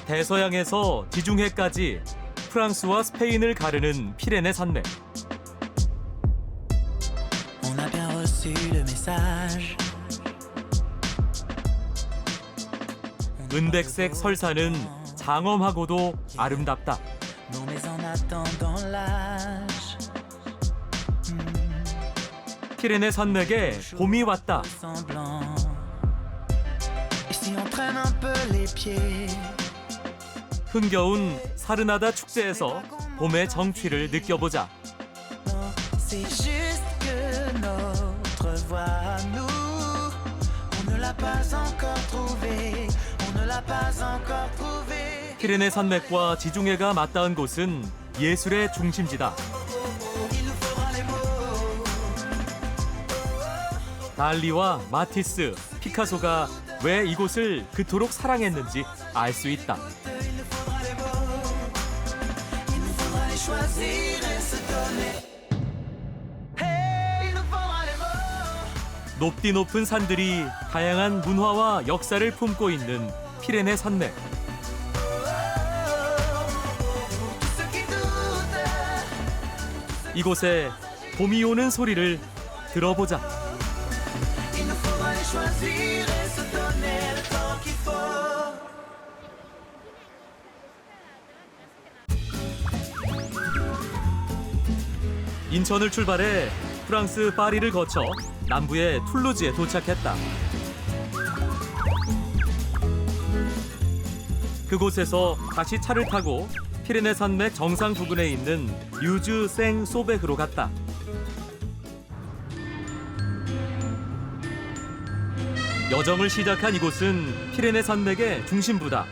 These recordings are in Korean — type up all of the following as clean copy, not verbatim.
대서양에서 지중해까지 프랑스와 스페인을 가르는 피레네 산맥. On a bien reçu le message. 은백색 설산은 장엄하고도 아름답다. Non mais en attendant l'âge 피레네 산맥에 봄이 왔다. semblant. Et si on traîne un peu les pieds. 흥겨운 사르나다 축제에서 봄의 정취를 느껴보자. Non, c'est juste que notre voix à nous, on ne l'a pas encore trouvée, on ne l'a pas encore trouvée. 피레네 산맥과 지중해가 맞닿은 곳은 예술의 중심지다. Il nous faudra les mots. 달리와 마티스, 피카소가 왜 이곳을 그토록 사랑했는지 알 수 있다. Il nous faudra les mots. Il nous faudra les choisir et se donner. Hey, il nous faudra les mots. 높디 높은 산들이 다양한 문화와 역사를 품고 있는 피레네 산맥. Tous ceux qui doutent. 이곳에 봄이 오는 소리를 들어보자. Il nous faudra les choisir et se donner le temps qu'il faut. 인천을 출발해 프랑스 파리를 거쳐 남부의 툴루즈에 도착했다. 그곳에서 다시 차를 타고 피레네 산맥 정상 부근에 있는 유즈 생 소백으로 갔다. 여정을 시작한 이곳은 피레네 산맥의 중심부다.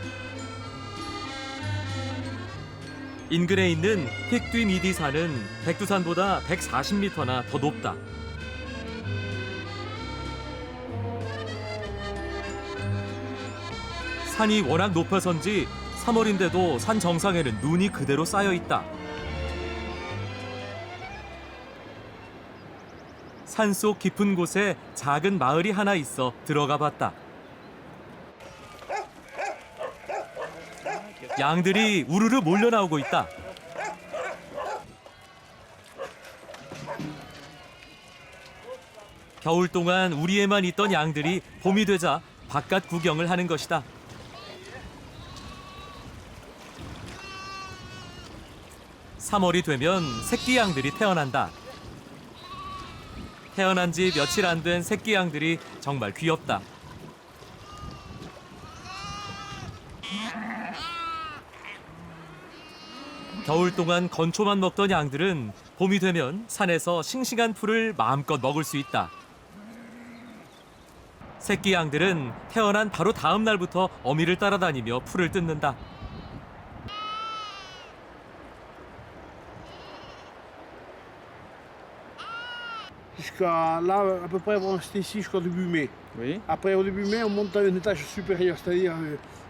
인근에 있는 픽뒤 미디 산은 백두산보다 140m나 더 높다. 산이 워낙 높아서인지 3월인데도 산 정상에는 눈이 그대로 쌓여 있다. 산속 깊은 곳에 작은 마을이 하나 있어 들어가 봤다. 양들이 우르르 몰려 나오고 있다. 겨울 동안 우리에만 있던 양들이 봄이 되자 바깥 구경을 하는 것이다. (3월이) 되면 새끼 양들이 태어난다. 태어난 지 며칠 안 된 새끼 양들이 정말 귀엽다. 겨울 동안 건초만 먹던 양들은 봄이 되면 산에서 싱싱한 풀을 마음껏 먹을 수 있다. 새끼 양들은 태어난 바로 다음 날부터 어미를 따라다니며 풀을 뜯는다. Jusqu'à là, à peu près, on va rester ici jusqu'au début mai. Oui. Après, au début mai, on monte à un étage supérieur, c'est-à-dire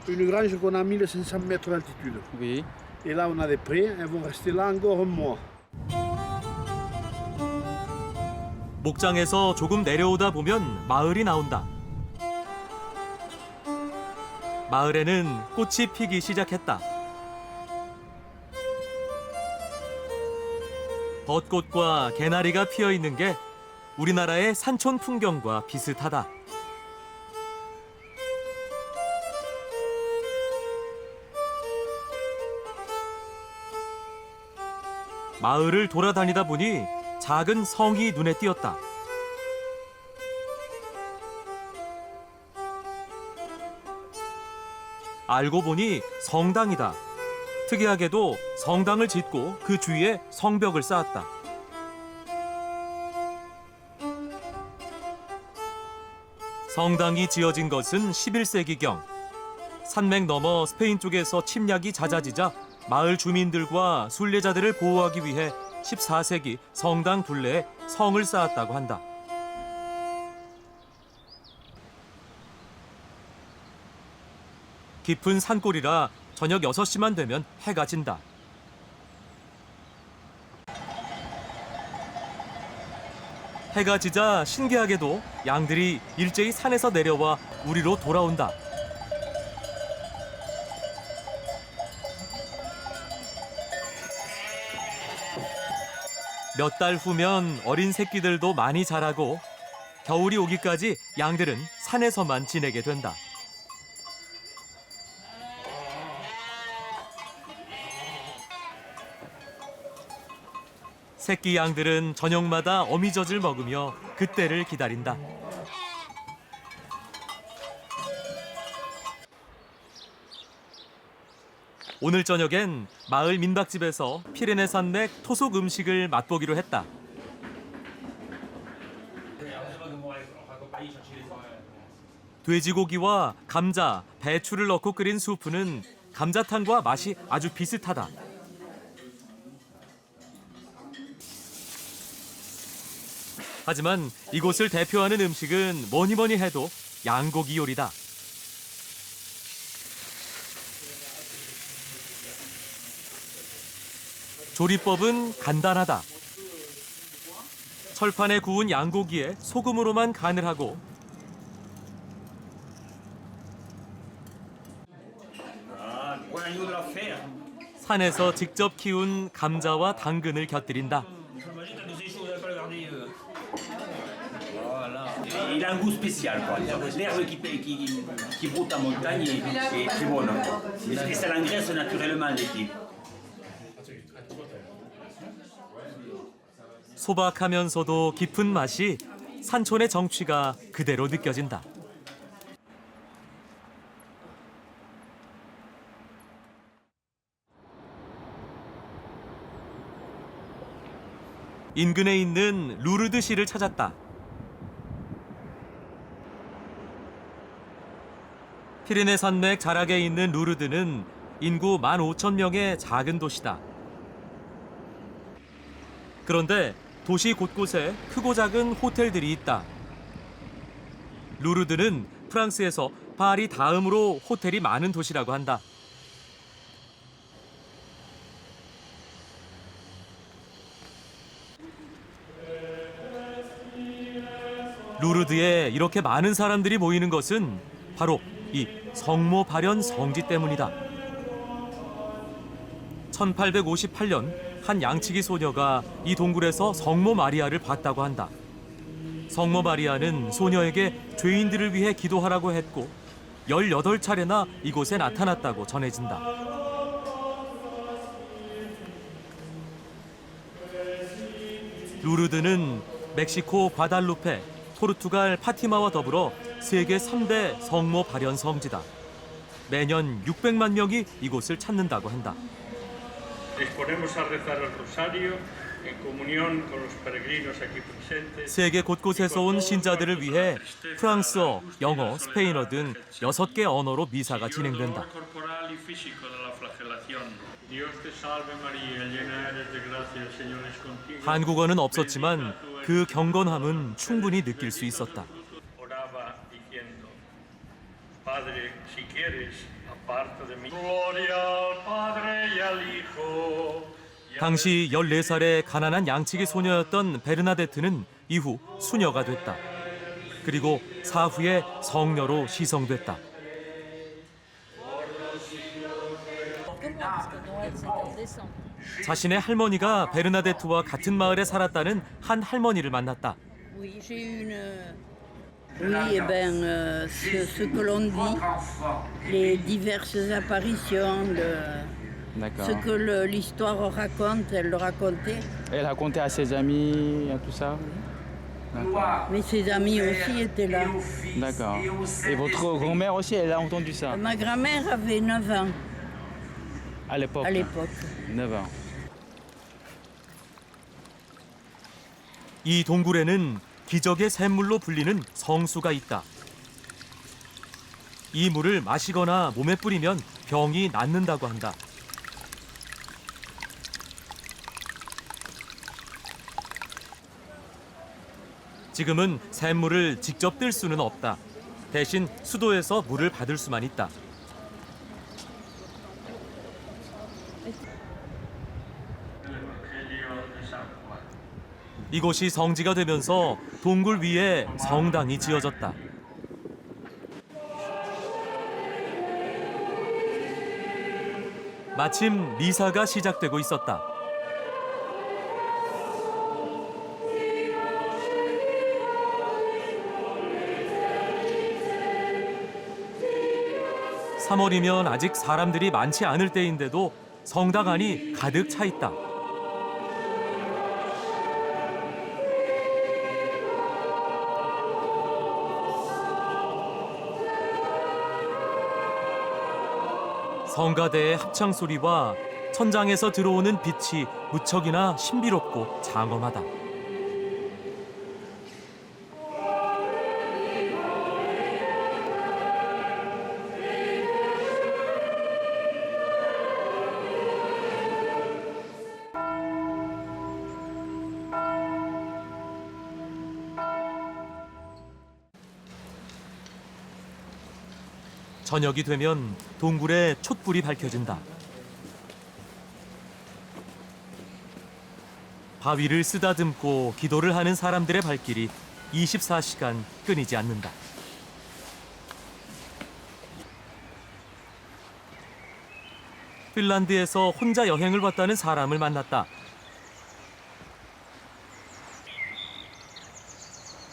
une grange qu'on a à 1500 mètres d'altitude. Oui. Et là, on a des prés, elles vont rester là encore un mois. 목장에서 조금 내려오다 보면 마을이 나온다. 마을에는 꽃이 피기 시작했다. 벚꽃과 개나리가 피어 있는 게 우리나라의 산촌 풍경과 비슷하다. 마을을 돌아다니다 보니 작은 성이 눈에 띄었다. 알고 보니 성당이다. 특이하게도 성당을 짓고 그 주위에 성벽을 쌓았다. 성당이 지어진 것은 11세기경. 산맥 너머 스페인 쪽에서 침략이 잦아지자 마을 주민들과 순례자들을 보호하기 위해 14세기 성당 둘레에 성을 쌓았다고 한다. 깊은 산골이라 저녁 6시만 되면 해가 진다. 해가 지자 신기하게도 양들이 일제히 산에서 내려와 우리로 돌아온다. 몇 달 후면 어린 새끼들도 많이 자라고 겨울이 오기까지 양들은 산에서만 지내게 된다. 새끼 양들은 저녁마다 어미젖을 먹으며 그때를 기다린다. 오늘 저녁엔 마을 민박집에서 피레네 산맥 토속 음식을 맛보기로 했다. 돼지고기와 감자, 배추를 넣고 끓인 수프는 감자탕과 맛이 아주 비슷하다. 하지만 이곳을 대표하는 음식은 뭐니 해도 양고기 요리다. 조리법은 간단하다. 철판에 구운 양고기에 소금으로만 간을 하고 산에서 직접 키운 감자와 당근을 곁들인다. Il a un goût spécial, quoi. L'herbe qui broute en montagne est très bonne. Et ça l'engraisse naturellement l'été. 소박하면서도 깊은 맛이 산촌의 정취가 그대로 느껴진다. 인근에 있는 루르드시를 찾았다. 피레네 산맥 자락에 있는 루르드는 인구 15,000명의 작은 도시다. 그런데 도시 곳곳에 크고 작은 호텔들이 있다. 루르드는 프랑스에서 파리 다음으로 호텔이 많은 도시라고 한다. 루르드에 이렇게 많은 사람들이 모이는 것은 바로 이 성모 발현 성지 때문이다. 1858년 한 양치기 소녀가 이 동굴에서 성모 마리아를 봤다고 한다. 성모 마리아는 소녀에게 죄인들을 위해 기도하라고 했고 18차례나 이곳에 나타났다고 전해진다. 루르드는 멕시코 과달루페, 포르투갈 파티마와 더불어 세계 3대 성모 발현 성지다. 매년 600만 명이 이곳을 찾는다고 한다. 세계 곳곳에서 온 신자들을 위해 프랑스어, 영어, 스페인어 등 6개 언어로 미사가 진행된다. 한국어는 없었지만 그 경건함은 충분히 느낄 수 있었다. 당시 14살의 가난한 양치기 소녀였던 베르나데트는 이후 수녀가 됐다. 그리고 사후에 성녀로 시성됐다. 자신의 할머니가 베르나데트와 같은 마을에 살았다는 한 할머니를 만났다. Oui, j'ai eu une. Oui, eh ben, ce que l'on dit, les diverses apparitions, ce que l'histoire raconte, elle le racontait. Elle racontait à ses amis, à tout ça. D'accord. Mais ses amis aussi étaient là. D'accord. Et votre grand-mère aussi, elle a entendu ça Ma grand-mère avait 9 ans à l'époque. à l'époque. 9 ans. 이 동굴에는 기적의 샘물로 불리는 성수가 있다. 이 물을 마시거나 몸에 뿌리면 병이 낫는다고 한다. 지금은 샘물을 직접 뜰 수는 없다. 대신 수도에서 물을 받을 수만 있다. 이곳이 성지가 되면서 동굴 위에 성당이 지어졌다. 마침 미사가 시작되고 있었다. (3월이면) 아직 사람들이 많지 않을 때인데도 성당 안이 가득 차 있다. 성가대의 합창 소리와 천장에서 들어오는 빛이 무척이나 신비롭고 장엄하다. 저녁이 되면 동굴에 촛불이 밝혀진다. 바위를 쓰다듬고 기도를 하는 사람들의 발길이 24시간 끊이지 않는다. 핀란드에서 혼자 여행을 왔다는 사람을 만났다.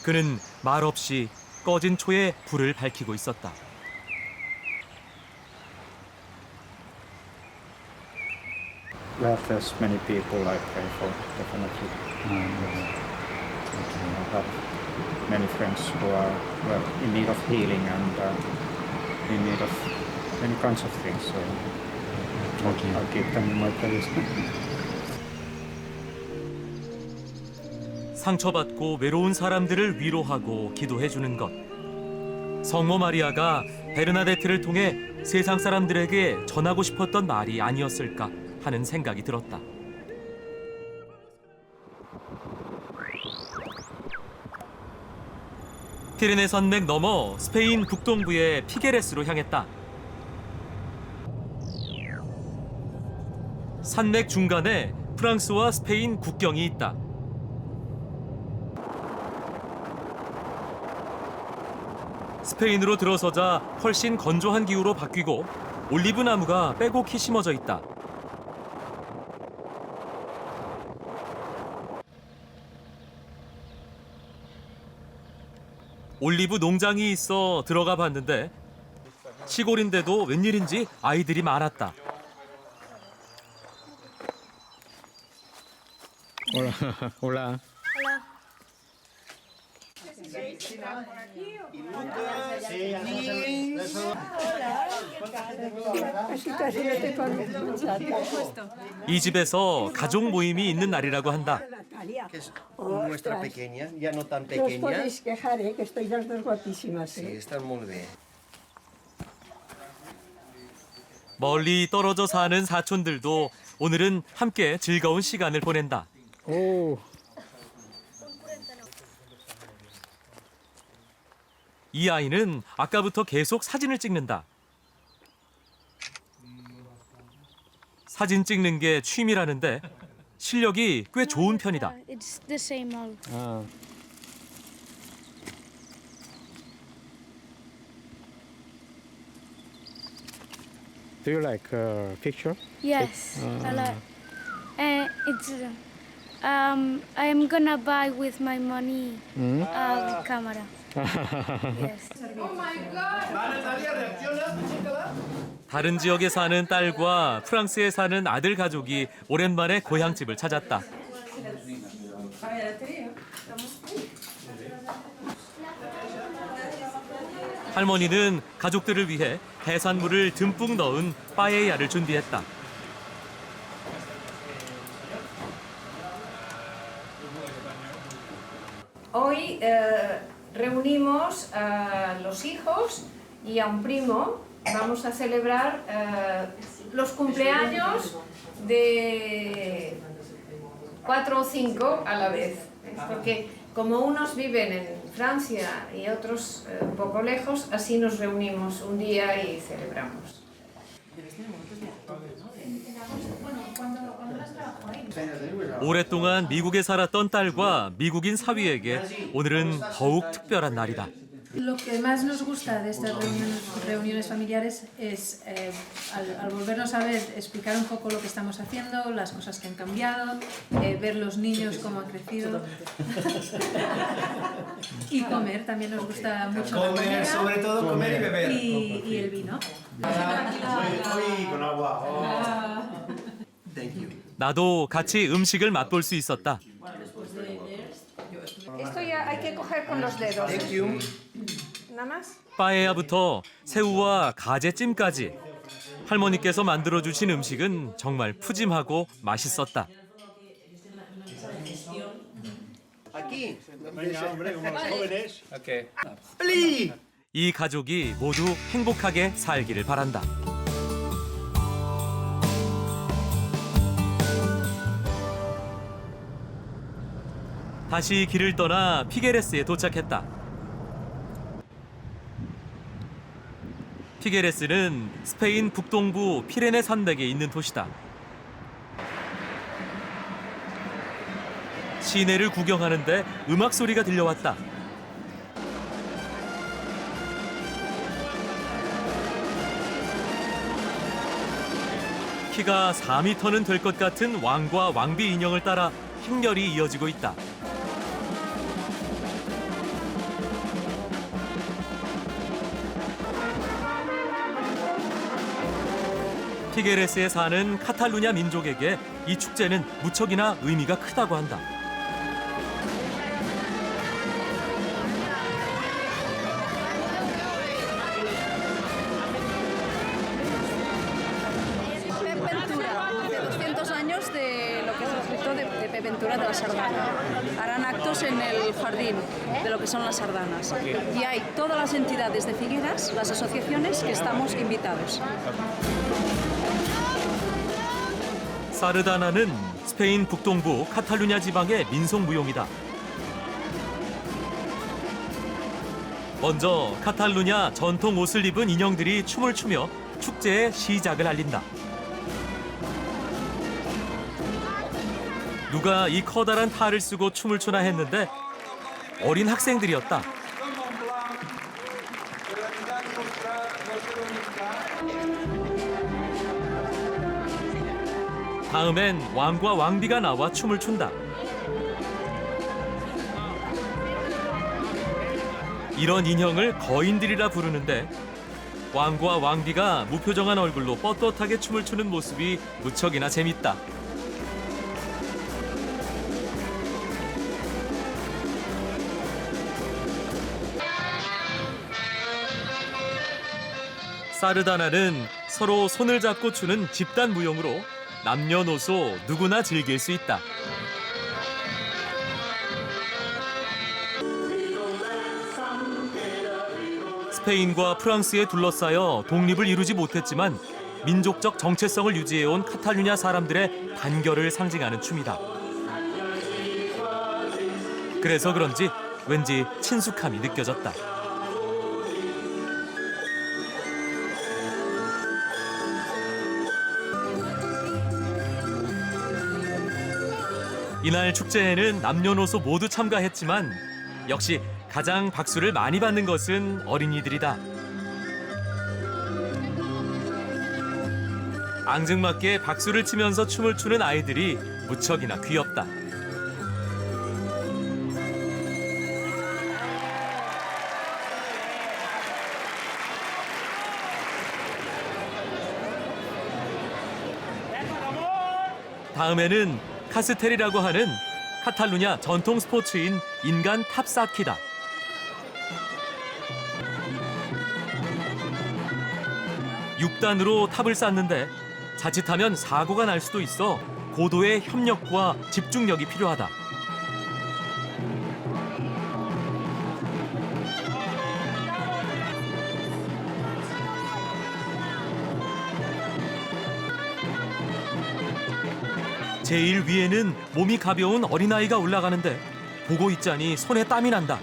그는 말없이 꺼진 초에 불을 밝히고 있었다. Well, there's many people I pray for, definitely. I have many friends who are in need of healing and in need of many kinds of things. So I'll keep them in my prayers. 상처받고 외로운 사람들을 위로하고 기도해주는 것. 성모 마리아가 베르나데트를 통해 세상 사람들에게 전하고 싶었던 말이 아니었을까 하는 생각이 들었다. 피레네 산맥 넘어 스페인 북동부의 피게레스로 향했다. 산맥 중간에 프랑스와 스페인 국경이 있다. 스페인으로 들어서자 훨씬 건조한 기후로 바뀌고 올리브 나무가 빼곡히 심어져 있다. 올리브 농장이 있어 들어가 봤는데 시골인데도 웬일인지 아이들이 많았다. Hola. 이 집에서 가족 모임이 있는 날이라고 한다. Nuestra pequeña, ya no tan No os pequeña. podéis quejar, que estáis las dos guapísimas. Sí, están muy bien. 멀리 떨어져 사는 사촌들도 오늘은 함께 즐거운 시간을 보낸다. Oh, 이 아이는 아까부터 계속 사진을 찍는다. 사진 찍는 게 취미라는데 실력이 꽤 좋은 편이다. It's the same old. do you like picture? Yes, I like. It's. I'm gonna buy with my money the camera. Yes. 다른 지역에 사는 딸과 프랑스에 사는 아들 가족이 오랜만에 고향집을 찾았다. 할머니는 가족들을 위해 해산물을 듬뿍 넣은 빠에야를 준비했다. Hoy reunimos a los hijos y a un primo. Vamos a celebrar los cumpleaños de 4 o 5 a la vez. Porque como unos viven en Francia y otros un poco lejos, así nos reunimos un día y celebramos. 오랫동안 미국에 살았던 딸과 미국인 사위에게 오늘은 더욱 특별한 날이다. Lo que más nos gusta de estas reuniones familiares es, al volvernos a ver, explicar un poco lo que estamos haciendo, las cosas que han cambiado, ver los niños cómo han crecido. Y comer, también nos gusta mucho la comida. Sobre todo comer y beber. Y el vino. Con agua. Thank you. 나도 같이 음식을 맛볼 수 있었다. Esto ya hay que coger con los dedos. Thank you. Nada más. 빠에야부터 새우와 가재찜까지 할머니께서 만들어주신 음식은 정말 푸짐하고 맛있었다. Aquí. Ok. 이 가족이 모두 행복하게 살기를 바란다. 다시 길을 떠나 피게레스에 도착했다. 피게레스는 스페인 북동부 피레네 산맥에 있는 도시다. 시내를 구경하는데 음악 소리가 들려왔다. 키가 4m는 될 것 같은 왕과 왕비 인형을 따라 행렬이 이어지고 있다. 피게레스에 사는 카탈루냐 민족에게 이 축제는 무척이나 의미가 크다고 한다. años de lo que es el escritor de Pepe Ventura de la Sardana. Harán actos en el jardín de lo que son las sardanas. Y hay todas las entidades de Figueras, las asociaciones, que estamos invitados. 사르다나는 스페인 북동부 카탈루냐 지방의 민속 무용이다. 먼저 카탈루냐 전통 옷을 입은 인형들이 춤을 추며 축제의 시작을 알린다. 누가 이 커다란 탈을 쓰고 춤을 추나 했는데 어린 학생들이었다. 다음엔 왕과 왕비가 나와 춤을 춘다. 이런 인형을 거인들이라 부르는데 왕과 왕비가 무표정한 얼굴로 뻣뻣하게 춤을 추는 모습이 무척이나 재밌다. 사르다나는 서로 손을 잡고 추는 집단 무용으로 남녀노소 누구나 즐길 수 있다. 스페인과 프랑스에 둘러싸여 독립을 이루지 못했지만 민족적 정체성을 유지해온 카탈루냐 사람들의 단결을 상징하는 춤이다. 그래서 그런지 왠지 친숙함이 느껴졌다. 이날 축제에는 남녀노소 모두 참가했지만 역시 가장 박수를 많이 받는 것은 어린이들이다. 앙증맞게 박수를 치면서 춤을 추는 아이들이 무척이나 귀엽다. 다음에는 카스텔이라고 하는 카탈루냐 전통 스포츠인 인간 탑쌓기다. 육단으로 탑을 쌓는데 자칫하면 사고가 날 수도 있어 고도의 협력과 집중력이 필요하다. 제일 위에는 몸이 가벼운 어린아이가 올라가는데 보고 있자니 손에 땀이 난다.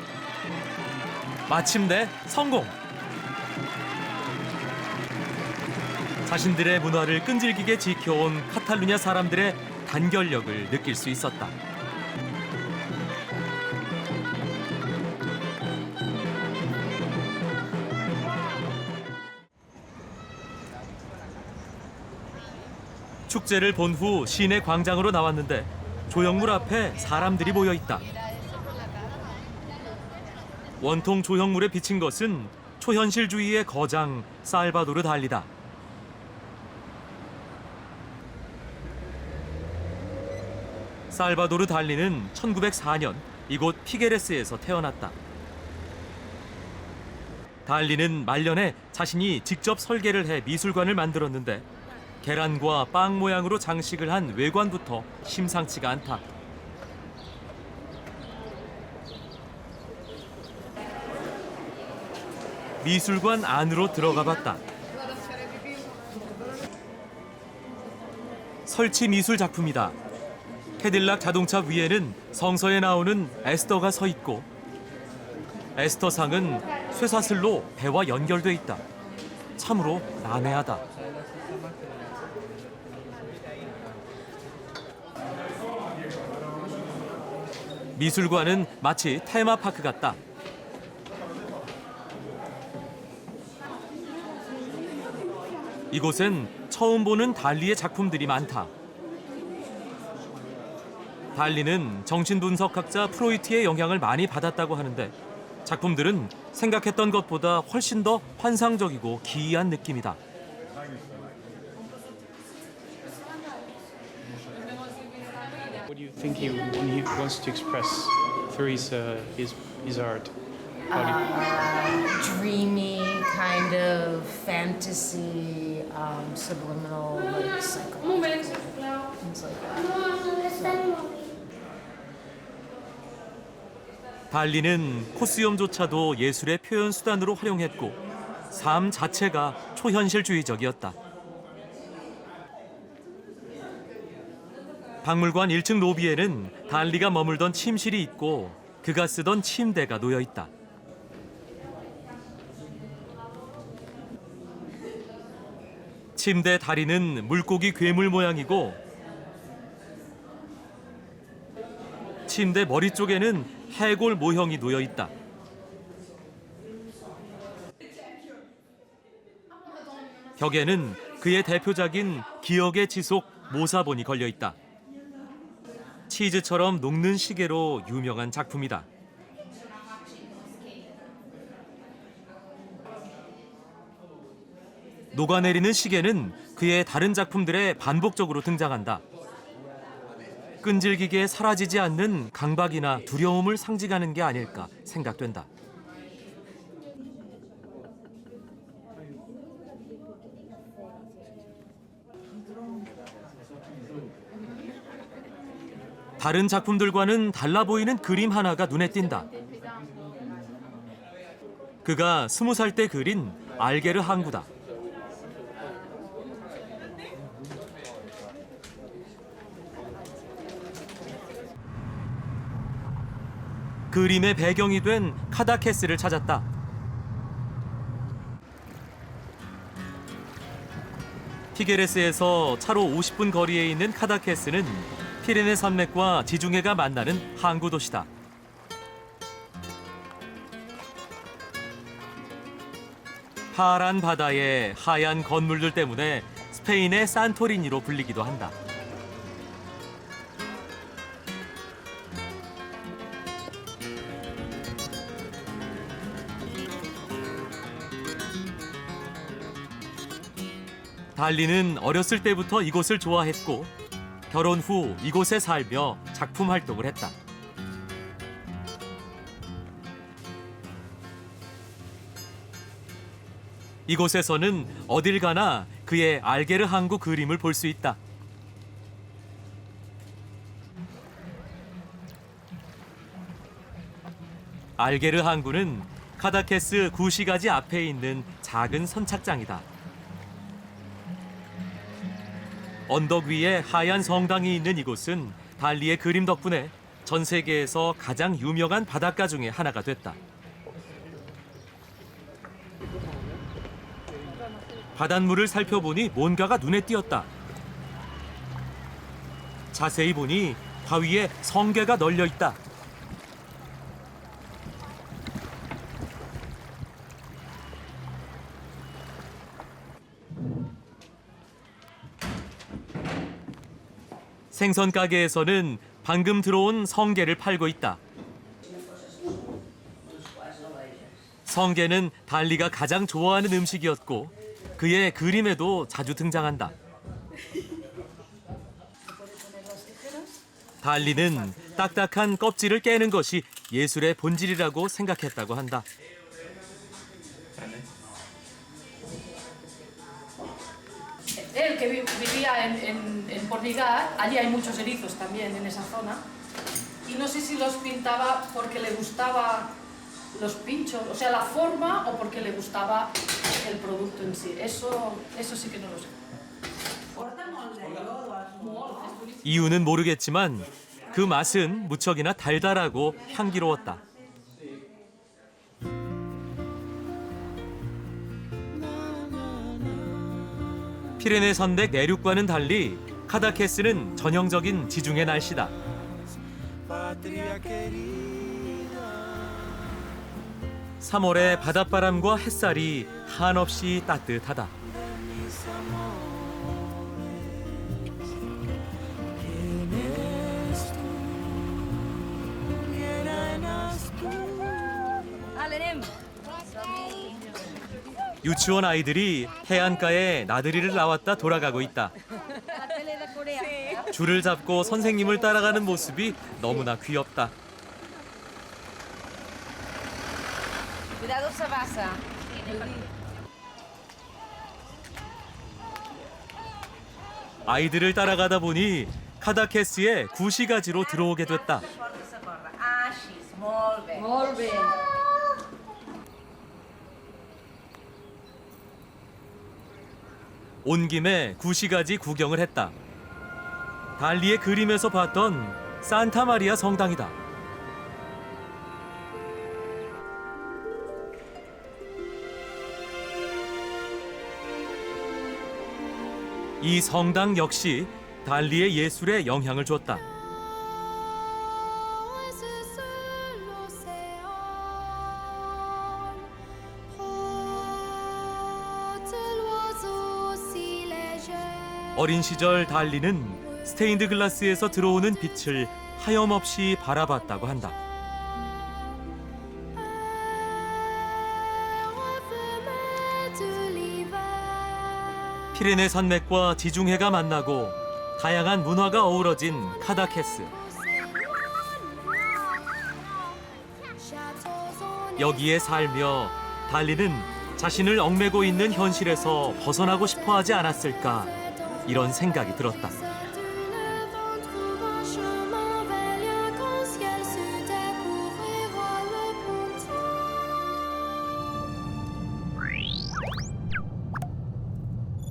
마침내 성공! 자신들의 문화를 끈질기게 지켜온 카탈루냐 사람들의 단결력을 느낄 수 있었다. 축제를 본 후 시내 광장으로 나왔는데 조형물 앞에 사람들이 모여 있다. 원통 조형물에 비친 것은 초현실주의의 거장 살바도르 달리다. 살바도르 달리는 1904년 이곳 피게레스에서 태어났다. 달리는 말년에 자신이 직접 설계를 해 미술관을 만들었는데 계란과 빵 모양으로 장식을 한 외관부터 심상치가 않다. 미술관 안으로 들어가 봤다. 설치 미술 작품이다. 캐딜락 자동차 위에는 성서에 나오는 에스더가 서 있고 에스더상은 쇠사슬로 배와 연결돼 있다. 참으로 난해하다. 미술관은 마치 테마파크 같다. 이곳엔 처음 보는 달리의 작품들이 많다. 달리는 정신분석학자 프로이트의 영향을 많이 받았다고 하는데 작품들은 생각했던 것보다 훨씬 더 환상적이고 기이한 느낌이다. What do you think when he wants to express through his art? Dreamy kind of fantasy, subliminal, like psychological, things like that. 달리는 코스염조차도 예술의 표현 수단으로 활용했고 삶 자체가 초현실주의적이었다. 박물관 1층 로비에는 달리가 머물던 침실이 있고 그가 쓰던 침대가 놓여 있다. 침대 다리는 물고기 괴물 모양이고 침대 머리 쪽에는 해골 모형이 놓여 있다. 벽에는 그의 대표작인 기억의 지속 모사본이 걸려 있다. 치즈처럼 녹는 시계로 유명한 작품이다. 녹아내리는 시계는 그의 다른 작품들에 반복적으로 등장한다. 끈질기게 사라지지 않는 강박이나 두려움을 상징하는 게 아닐까 생각된다. 다른 작품들과는 달라 보이는 그림 하나가 눈에 띈다. 그가 20살 때 그린 알게르 항구다. 그림의 배경이 된 카다케스를 찾았다. 피게레스에서 차로 50분 거리에 있는 카다케스는 피레네 산맥과 지중해가 만나는 항구 도시다. 파란 바다의 하얀 건물들 때문에 스페인의 산토리니로 불리기도 한다. 달리는 어렸을 때부터 이곳을 좋아했고 결혼 후 이곳에 살며 작품 활동을 했다. 이곳에서는 어딜 가나 그의 알게르 항구 그림을 볼 수 있다. 알게르 항구는 카다케스 구시가지 앞에 있는 작은 선착장이다. 언덕 위에 하얀 성당이 있는 이곳은 달리의 그림 덕분에 전 세계에서 가장 유명한 바닷가 중에 하나가 됐다. 바닷물을 살펴보니 뭔가가 눈에 띄었다. 자세히 보니 바위에 성게가 널려 있다. 생선 가게에서는 방금 들어온 성게를 팔고 있다. 성게는 달리가 가장 좋아하는 음식이었고 그의 그림에도 자주 등장한다. 달리는 딱딱한 껍질을 깨는 것이 예술의 본질이라고 생각했다고 한다. Él que vivía en Porligar, allí hay muchos erizos también en esa zona, y no sé si los pintaba porque le gustaba los pinchos, o sea, la forma, o porque le gustaba el producto en sí. Eso sí que no lo sé. 이유는 모르겠지만 그 맛은 무척이나 달달하고 향기로웠다. 피레네 산맥 내륙과는 달리 카다케스는 전형적인 지중해 날씨다. patria querida. 3월의 바닷바람과 햇살이 한없이 따뜻하다. 유치원 아이들이 해안가에 나들이를 나왔다 돌아가고 있다. 줄을 잡고 선생님을 따라가는 모습이 너무나 귀엽다. 아이들을 따라가다 보니 카다케스의 구시가지로 들어오게 됐다. 온 김에 구시가지 구경을 했다. 달리의 그림에서 봤던 산타 마리아 성당이다. 이 성당 역시 달리의 예술에 영향을 줬다. 어린 시절 달리는 스테인드 글라스에서 들어오는 빛을 하염없이 바라봤다고 한다. 피레네 산맥과 지중해가 만나고 다양한 문화가 어우러진 카다케스. 여기에 살며 달리는 자신을 얽매고 있는 현실에서 벗어나고 싶어 하지 않았을까, 이런 생각이 들었다.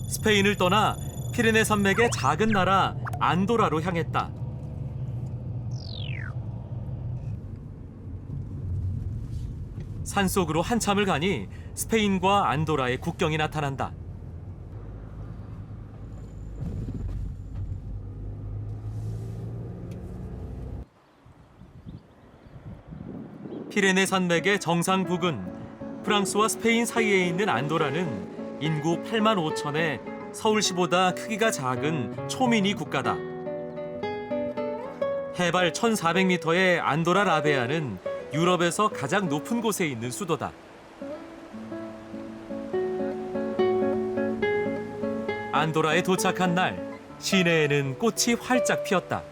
스페인을 떠나 피레네 산맥의 작은 나라 안도라로 향했다. 산속으로 한참을 가니 스페인과 안도라의 국경이 나타난다. 피레네 산맥의 정상 부근, 프랑스와 스페인 사이에 있는 안도라는 인구 8만 5천의 서울시보다 크기가 작은 초미니 국가다. 해발 1,400m의 안도라 라베아는 유럽에서 가장 높은 곳에 있는 수도다. 안도라에 도착한 날, 시내에는 꽃이 활짝 피었다.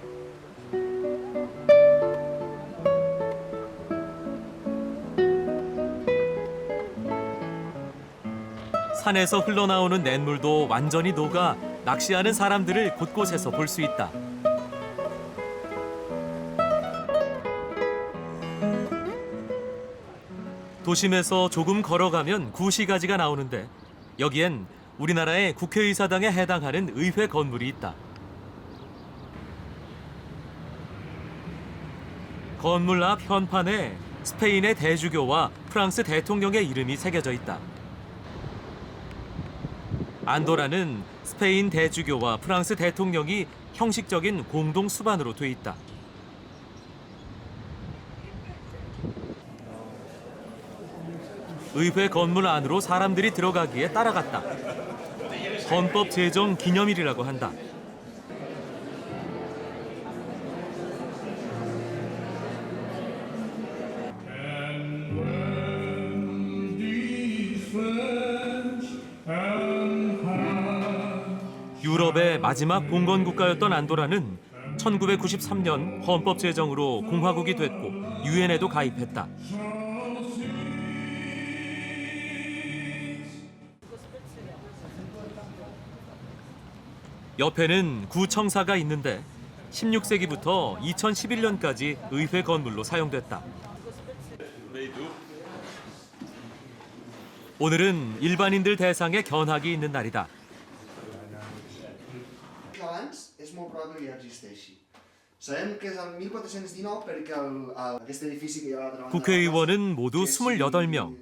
산에서 흘러나오는 냇물도 완전히 녹아 낚시하는 사람들을 곳곳에서 볼 수 있다. 도심에서 조금 걸어가면 구시가지가 나오는데 여기엔 우리나라의 국회의사당에 해당하는 의회 건물이 있다. 건물 앞 현판에 스페인의 대주교와 프랑스 대통령의 이름이 새겨져 있다. 안도라는 스페인 대주교와 프랑스 대통령이 형식적인 공동 수반으로 돼 있다. 의회 건물 안으로 사람들이 들어가기에 따라갔다. 헌법 제정 기념일이라고 한다. 유럽의 마지막 봉건 국가였던 안도라는 1993년 헌법 제정으로 공화국이 됐고 유엔에도 가입했다. 옆에는 구청사가 있는데 16세기부터 2011년까지 의회 건물로 사용됐다. 오늘은 일반인들 대상의 견학이 있는 날이다. Abans és molt probable que ja existeixi. Sabem que és el 1419 perquè aquest edifici que hi ha a l'altra banda 국회의원은 모두 28명.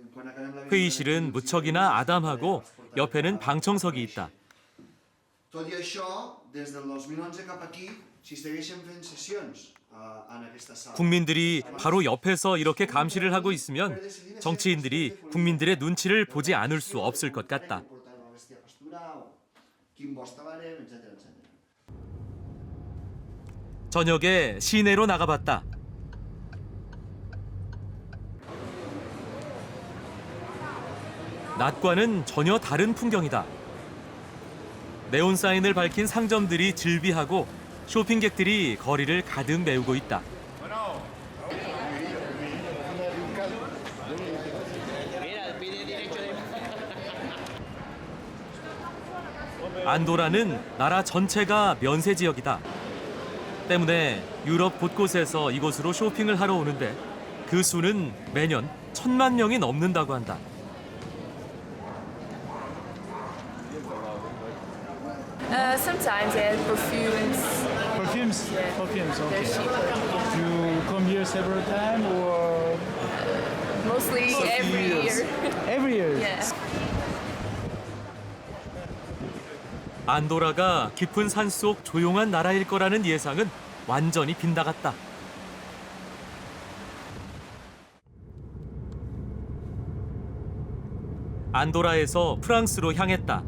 회의실은 무척이나 아담하고 옆에는 방청석이 있다. Tot i això, des del 2011 cap aquí, s'hi segueixen fent sessions en aquesta sala. 국민들이 바로 옆에서 이렇게 감시를 하고 있으면 정치인들이 국민들의 눈치를 보지 않을 수 없을 것 같다. Quin bosc talarem, etc. 저녁에 시내로 나가봤다. 낮과는 전혀 다른 풍경이다. 네온 사인을 밝힌 상점들이 즐비하고 쇼핑객들이 거리를 가득 메우고 있다. 안도라는 나라 전체가 면세 지역이다. 때문에 유럽 곳곳에서 이곳으로 쇼핑을 하러 오는데 그 수는 매년 1,000만 명이 넘는다고 한다. Sometimes, yeah, perfumes. Perfumes? Yeah. Perfumes, They're okay. cheaper. You come here several times or? Mostly every year. Every year? Yeah. 안도라가 깊은 산속 조용한 나라일 거라는 예상은 완전히 빗나갔다. 안도라에서 프랑스로 향했다.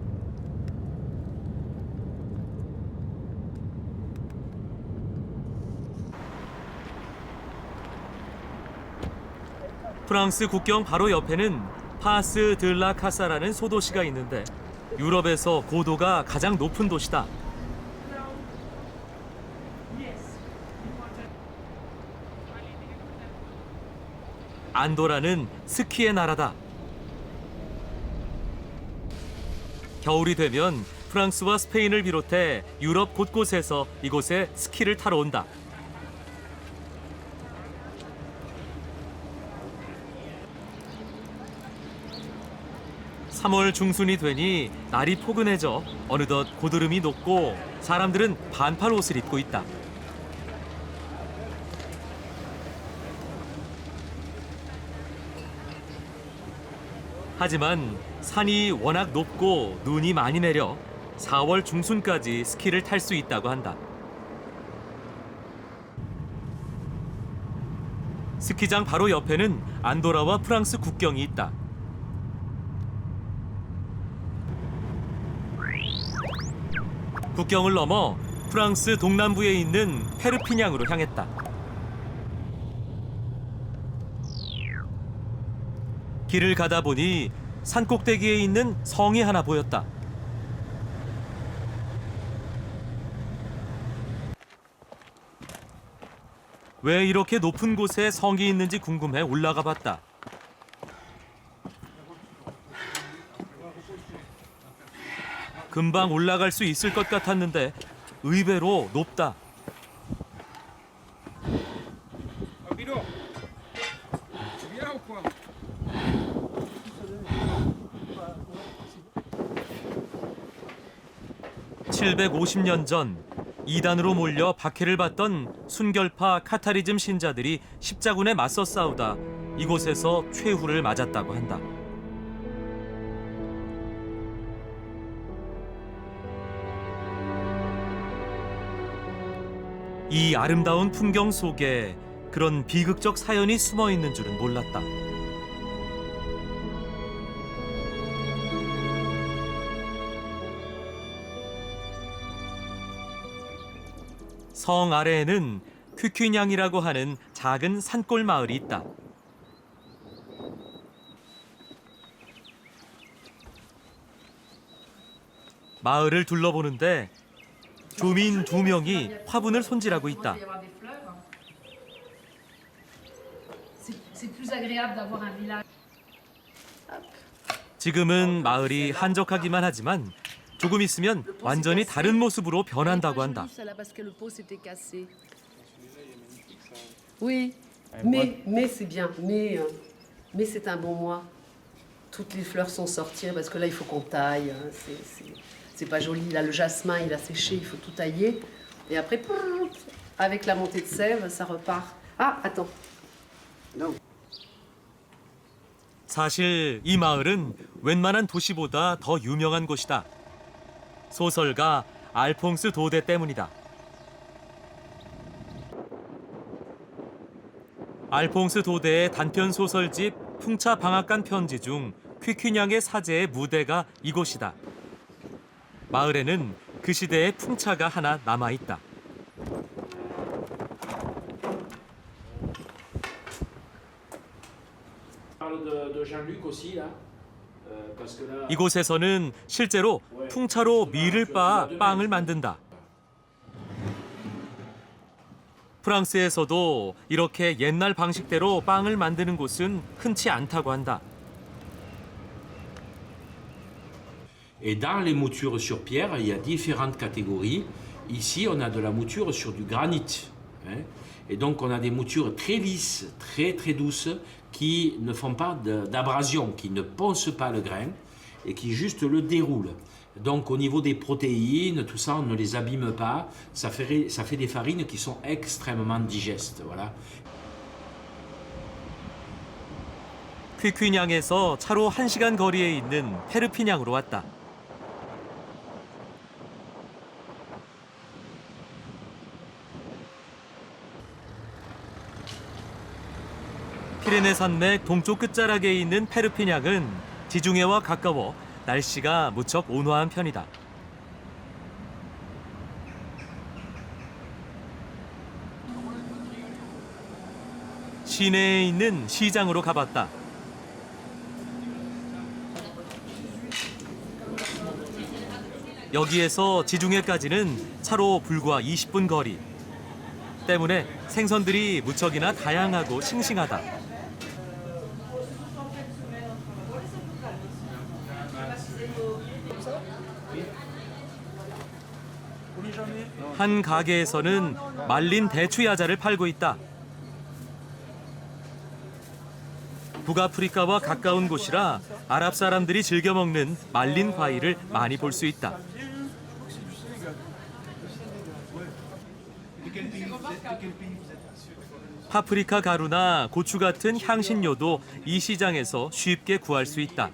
프랑스 국경 바로 옆에는 파스 들라 카사라는 소도시가 있는데 유럽에서 고도가 가장 높은 도시다. 안도라는 스키의 나라다. 겨울이 되면 프랑스와 스페인을 비롯해 유럽 곳곳에서 이곳에 스키를 타러 온다. (3월) 중순이 되니 날이 포근해져 어느덧 고드름이 녹고 사람들은 반팔 옷을 입고 있다. 하지만 산이 워낙 높고 눈이 많이 내려 4월 중순까지 스키를 탈 수 있다고 한다. 스키장 바로 옆에는 안도라와 프랑스 국경이 있다. 국경을 넘어 프랑스 동남부에 있는 페르피냥으로 향했다. 길을 가다 보니 산꼭대기에 있는 성이 하나 보였다. 왜 이렇게 높은 곳에 성이 있는지 궁금해 올라가 봤다. 금방 올라갈 수 있을 것 같았는데 의외로 높다. (750년) 전 이단으로 몰려 박해를 받던 순결파 카타리즘 신자들이 십자군에 맞서 싸우다 이곳에서 최후를 맞았다고 한다. 이 아름다운 풍경 속에 그런 비극적 사연이 숨어 있는 줄은 몰랐다. 성 아래에는 퀴퀴냥이라고 하는 작은 산골 마을이 있다. 마을을 둘러보는데 주민 2명이 화분을 손질하고 있다. 지금은 마을이 한적하기만 하지만 조금 있으면 완전히 다른 모습으로 변한다고 한다. Oui, mais c'est bien. Mais c'est un bon mois. Toutes les fleurs sont sorties parce que là il faut qu'on taille. C'est pas joli. Là le jasmin il a séché, il faut tout tailler. Et après, avec la montée de sève, ça repart. Ah, attends. Non. 사실 이 마을은 웬만한 도시보다 더 유명한 곳이다. 소설가 알퐁스 도데 때문이다. 알퐁스 도데의 단편 소설집 풍차 방앗간 편지 중 퀴퀴냥의 사제의 무대가 이곳이다. 마을에는 그 시대의 풍차가 하나 남아있다. 이곳에서는 실제로 풍차로 밀을 빻아 빵을 만든다. 프랑스에서도 이렇게 옛날 방식대로 빵을 만드는 곳은 흔치 않다고 한다. Et dans les moutures sur pierre, il y a différentes catégories. Ici, on a de la mouture sur du granit. Hein? Et donc, on a des moutures très lisses, très douces, qui ne font pas d'abrasion, qui ne poncent pas le grain et qui juste le déroulent. Donc, au niveau des protéines, tout ça, on ne les abîme pas. Ça fait des farines qui sont extrêmement digestes. Voilà. 퀴퀴냥에서 차로 1시간 거리에 있는 페르피냥으로 왔다. 피레네 산맥 동쪽 끝자락에 있는 페르피냥은 지중해와 가까워 날씨가 무척 온화한 편이다. 시내에 있는 시장으로 가봤다. 여기에서 지중해까지는 차로 불과 20분 거리. 때문에 생선들이 무척이나 다양하고 싱싱하다. 한 가게에서는 말린 대추 야자를 팔고 있다. 북아프리카와 가까운 곳이라 아랍 사람들이 즐겨 먹는 말린 과일을 많이 볼 수 있다. 파프리카 가루나 고추 같은 향신료도 이 시장에서 쉽게 구할 수 있다.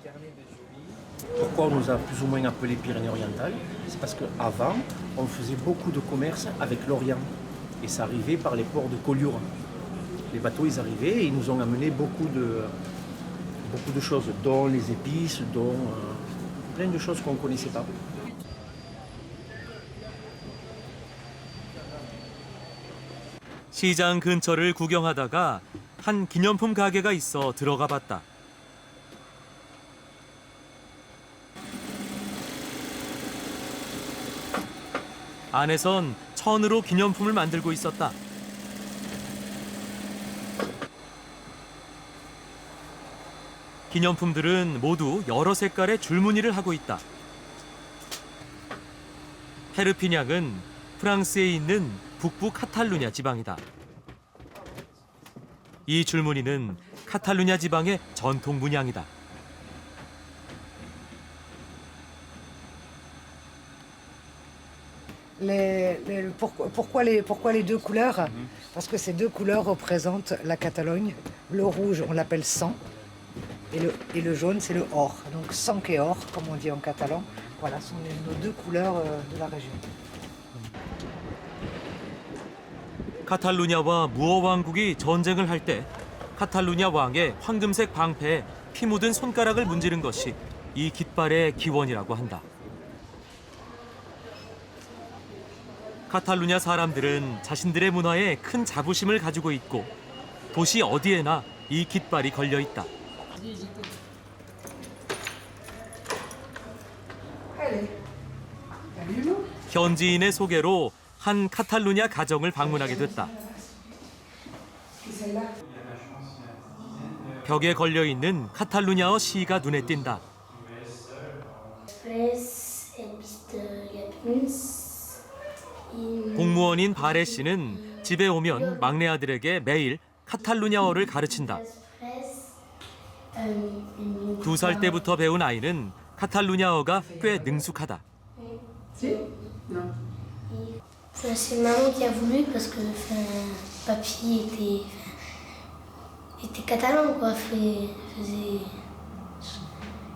Pourquoi on nous a plus ou moins appelés Pyrénées-Orientales? C'est parce qu'avant, on faisait beaucoup de commerce avec l'Orient. Et ça arrivait par les ports de Collioure. Les bateaux, ils arrivaient et ils nous ont amené beaucoup de choses, dont les épices, dont plein de choses qu'on ne connaissait pas. 시장 근처를 구경하다가 한 기념품 가게가 있어 들어가 봤다. 안에선 천으로 기념품을 만들고 있었다. 기념품들은 모두 여러 색깔의 줄무늬를 하고 있다. 페르피냥은 프랑스에 있는 북부 카탈루냐 지방이다. 이 줄무늬는 카탈루냐 지방의 전통 문양이다. Pourquoi les deux couleurs? Parce que ces deux couleurs représentent la Catalogne. Le rouge, on l'appelle sang, et le jaune, c'est le or. Donc sang et or, comme on dit en catalan, voilà, sont nos deux couleurs de la région. 카탈루냐와 무어 왕국이 전쟁을 할 때 카탈루냐 왕의 황금색 방패에 피 묻은 손가락을 문지른 것이 이 깃발의 기원이라고 한다. 카탈루냐 사람들은 자신들의 문화에 큰 자부심을 가지고 있고 도시 어디에나 이 깃발이 걸려 있다. 현지인의 소개로 한 카탈루냐 가정을 방문하게 됐다. 벽에 걸려있는 카탈루냐어 시가 눈에 띈다. 공무원인 바레 씨는 집에 오면 막내 아들에게 매일 카탈루냐어를 가르친다. 2살 때부터 배운 아이는 카탈루냐어가 꽤 능숙하다. C'est maman qui a voulu parce que papy était catalan quoi,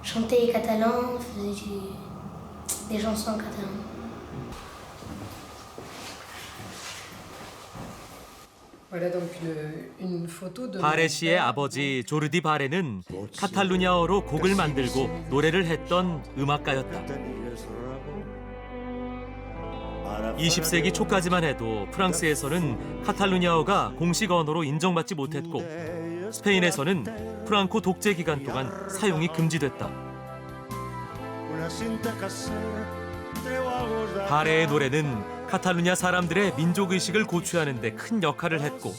chantait catalan, faisait des chansons catalan. Voilà donc une photo de. 바레 씨의 아버지 조르디 바레는 카탈루냐어로 곡을 만들고 노래를 했던 음악가였다. 20세기 초까지만 해도 프랑스에서는 카탈루냐어가 공식 언어로 인정받지 못했고 스페인에서는 프랑코 독재 기간 동안 사용이 금지됐다. 바레의 노래는 카탈루냐 사람들의 민족의식을 고취하는 데 큰 역할을 했고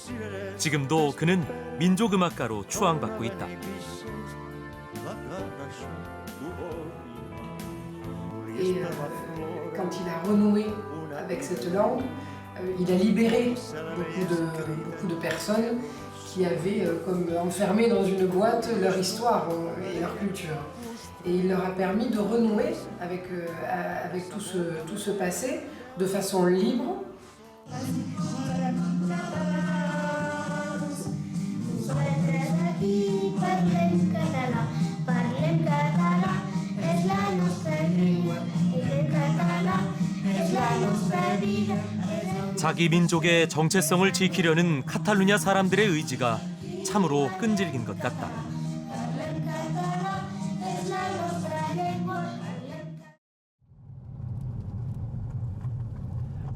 지금도 그는 민족음악가로 추앙받고 있다. Quand il a renoué avec cette langue, il a libéré beaucoup de personnes qui avaient comme enfermées dans une boîte leur histoire et leur culture. Et il leur a permis de renouer avec tout ce passé de façon libre. 자기 민족의 정체성을 지키려는 카탈루냐 사람들의 의지가 참으로 끈질긴 것 같다.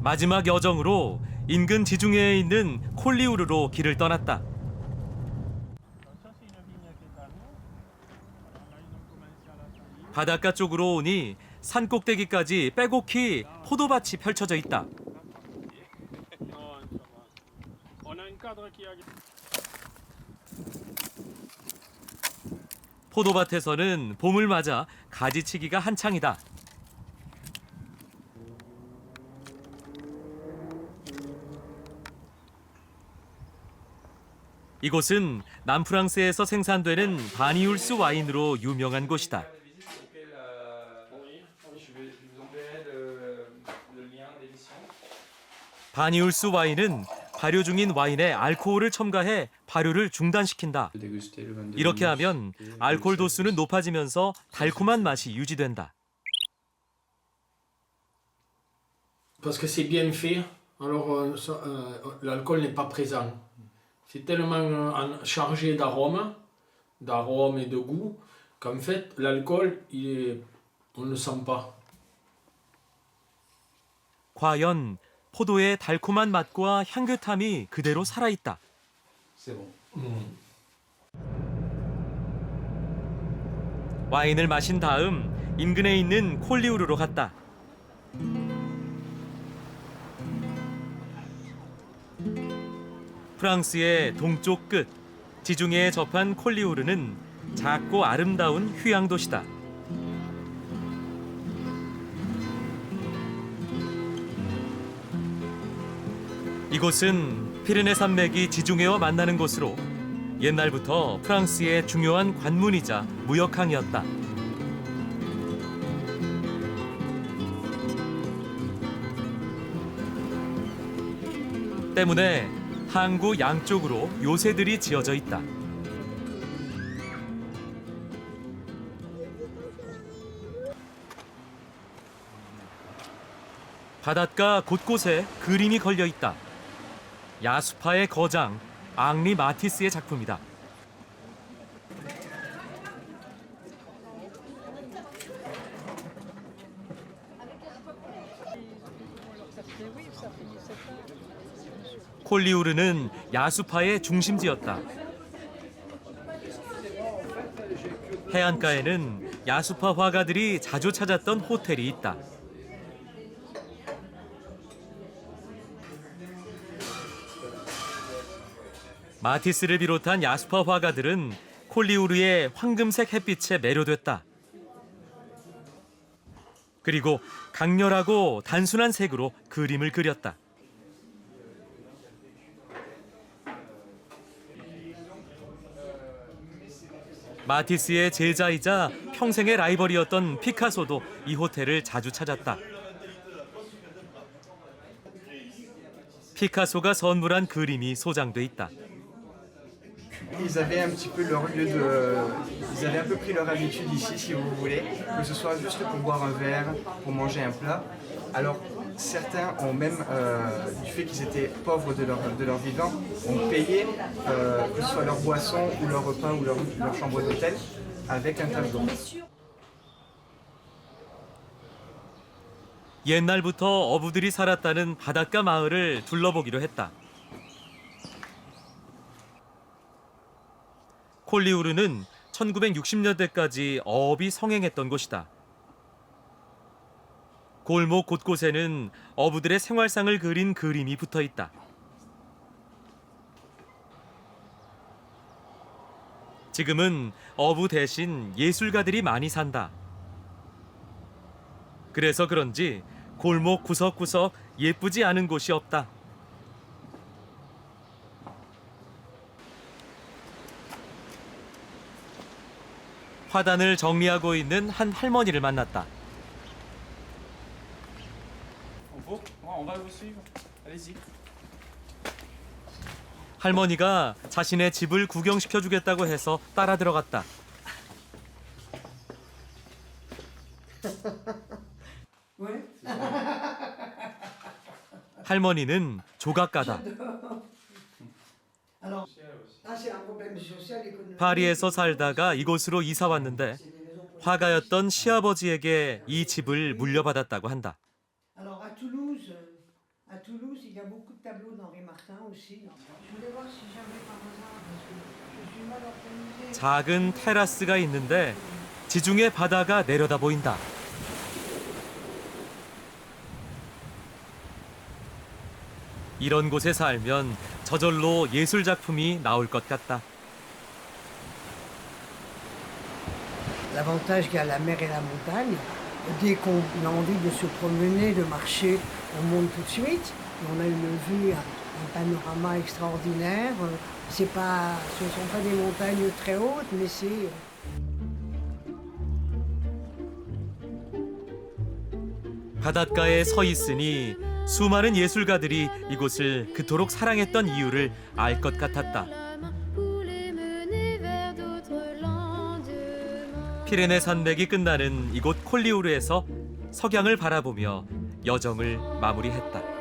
마지막 여정으로 인근 지중해에 있는 콜리우르로 길을 떠났다. 바닷가 쪽으로 오니 산 꼭대기까지 빼곡히 포도밭이 펼쳐져 있다. 포도밭에서는 봄을 맞아 가지치기가 한창이다. 이곳은 남프랑스에서 생산되는 바니울스 와인으로 유명한 곳이다. 바니울스 와인은 발효 중인 와인에 알코올을 첨가해 발효를 중단시킨다. 이렇게 하면 알코올 도수는 높아지면서 달콤한 맛이 유지된다. Parce que c'est bien fait, alors l'alcool n'est pas présent. C'est tellement chargé d'arômes et de goût, qu'en fait l'alcool, on ne le sent pas. 과연 포도의 달콤한 맛과 향긋함이 그대로 살아있다. 와인을 마신 다음 인근에 있는 콜리우르로 갔다. 프랑스의 동쪽 끝, 지중해에 접한 콜리우르는 작고 아름다운 휴양 도시다. 이곳은 피레네 산맥이 지중해와 만나는 곳으로 옛날부터 프랑스의 중요한 관문이자 무역항이었다. 때문에 항구 양쪽으로 요새들이 지어져 있다. 바닷가 곳곳에 그림이 걸려 있다. 야수파의 거장 앙리 마티스의 작품이다. 콜리우르는 야수파의 중심지였다. 해안가에는 야수파 화가들이 자주 찾았던 호텔이 있다. 마티스를 비롯한 야수파 화가들은 콜리우르의 황금색 햇빛에 매료됐다. 그리고 강렬하고 단순한 색으로 그림을 그렸다. 마티스의 제자이자 평생의 라이벌이었던 피카소도 이 호텔을 자주 찾았다. 피카소가 선물한 그림이 소장돼 있다. Ils avaient un petit peu leur lieu de... Ils avaient un peu pris leur habitude ici, si vous voulez, que ce soit juste pour boire un verre, pour manger un plat. Alors, certains ont même, du fait qu'ils étaient pauvres de leur vivant, ont payé, que ce soit leur boisson ou leur repas ou leur chambre d'hôtel, avec un tableau. 옛날부터 어부들이 살았다는 바닷가 마을을 둘러보기로 했다. 콜리우르는 1960년대까지 어업이 성행했던 곳이다. 골목 곳곳에는 어부들의 생활상을 그린 그림이 붙어 있다. 지금은 어부 대신 예술가들이 많이 산다. 그래서 그런지 골목 구석구석 예쁘지 않은 곳이 없다. 화단을 정리하고 있는 한 할머니를 만났다. 할머니가 자신의 집을 구경시켜주겠다고 해서 따라 들어갔다. 할머니는 조각가다. 파리에서 살다가 이곳으로 이사 왔는데 화가였던 시아버지에게 이 집을 물려받았다고 한다. 작은 테라스가 있는데 지중해 바다가 내려다 보인다. 이런 곳에 살면 저절로 예술 작품이 나올 것 같다. L'avantage qu'a la mer et la montagne, dès qu'on a envie de se promener, de marcher, on monte tout de suite. On a une vue, un panorama extraordinaire. Ce ne sont pas des montagnes très hautes, mais c'est... 바닷가에 서 있으니 수많은 예술가들이 이곳을 그토록 사랑했던 이유를 알 것 같았다. 피레네 산맥이 끝나는 이곳 콜리우르에서 석양을 바라보며 여정을 마무리했다.